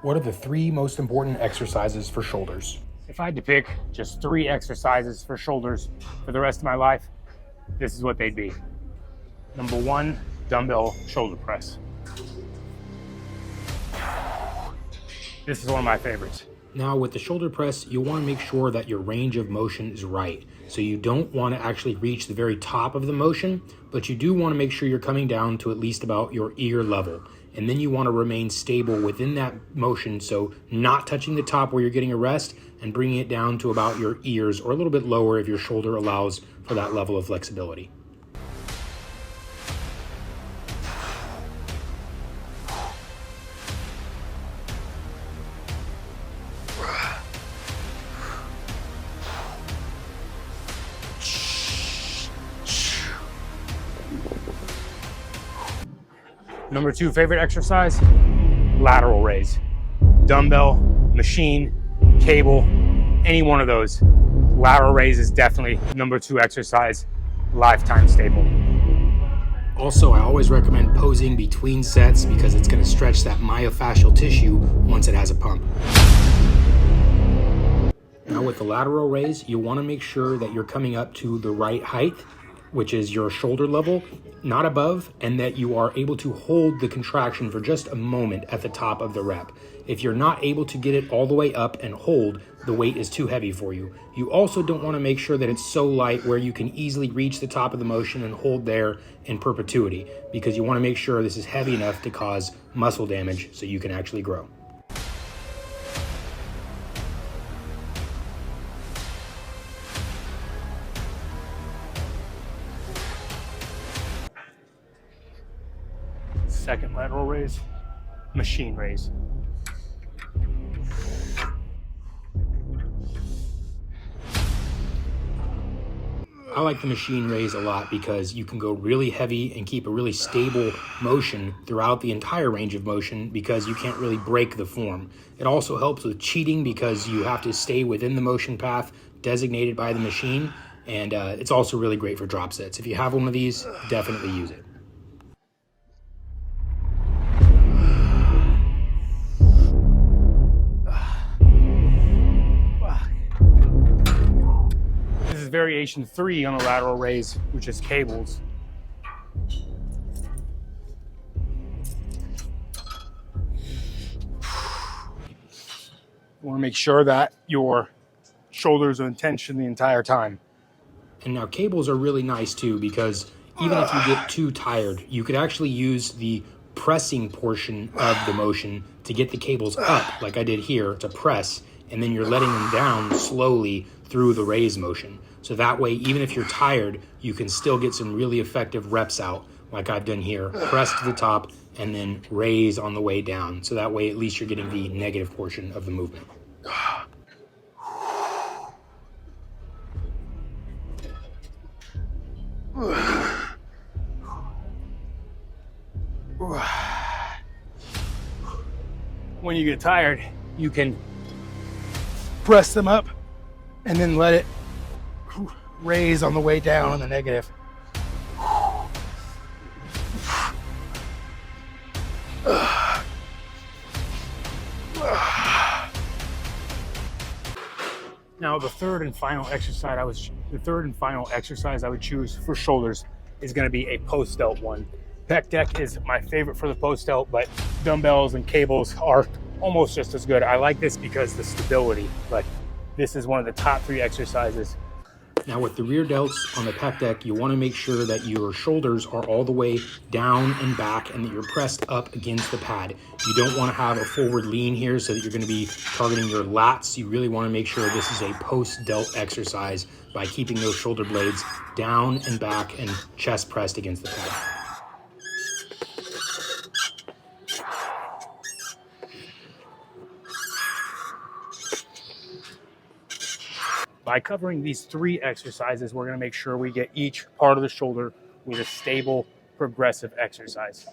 What are the 3 most important exercises for shoulders? If I had to pick just 3 exercises for shoulders for the rest of my life, this is what they'd be. Number 1, dumbbell shoulder press. This is one of my favorites. Now with the shoulder press, you want to make sure that your range of motion is right. So you don't want to actually reach the very top of the motion, but you do want to make sure you're coming down to at least about your ear level. And then you want to remain stable within that motion, so not touching the top where you're getting a rest and bringing it down to about your ears or a little bit lower if your shoulder allows for that level of flexibility. Number 2 favorite exercise, lateral raise. Dumbbell, machine, cable, any one of those. Lateral raise is definitely number 2 exercise, lifetime staple. Also, I always recommend posing between sets because it's going to stretch that myofascial tissue once it has a pump. Now with the lateral raise, you want to make sure that you're coming up to the right height, which is your shoulder level, not above, and that you are able to hold the contraction for just a moment at the top of the rep. If you're not able to get it all the way up and hold, the weight is too heavy for you. You also don't want to make sure that it's so light where you can easily reach the top of the motion and hold there in perpetuity, because you want to make sure this is heavy enough to cause muscle damage so you can actually grow. Second lateral raise, machine raise. I like the machine raise a lot because you can go really heavy and keep a really stable motion throughout the entire range of motion because you can't really break the form. It also helps with cheating because you have to stay within the motion path designated by the machine, and it's also really great for drop sets. If you have one of these, definitely use it. This is variation 3 on a lateral raise, which is cables. You want to make sure that your shoulders are in tension the entire time. And now cables are really nice too, because even if you get too tired, you could actually use the pressing portion of the motion to get the cables up, like I did here, to press, and then you're letting them down slowly through the raise motion. So that way, even if you're tired, you can still get some really effective reps out, like I've done here. Press to the top and then raise on the way down. So that way, at least you're getting the negative portion of the movement. When you get tired, you can press them up and then let it raise on the way down on the negative. Now, the third and final exercise I would choose for shoulders is going to be a post delt one. Pec deck is my favorite for the post delt, but dumbbells and cables are almost just as good. I like this because the stability, but this is one of the top 3 exercises. Now with the rear delts on the pec deck, you want to make sure that your shoulders are all the way down and back and that you're pressed up against the pad. You don't want to have a forward lean here so that you're going to be targeting your lats. You really want to make sure this is a post delt exercise by keeping those shoulder blades down and back and chest pressed against the pad. By covering these 3 exercises, we're going to make sure we get each part of the shoulder with a stable, progressive exercise.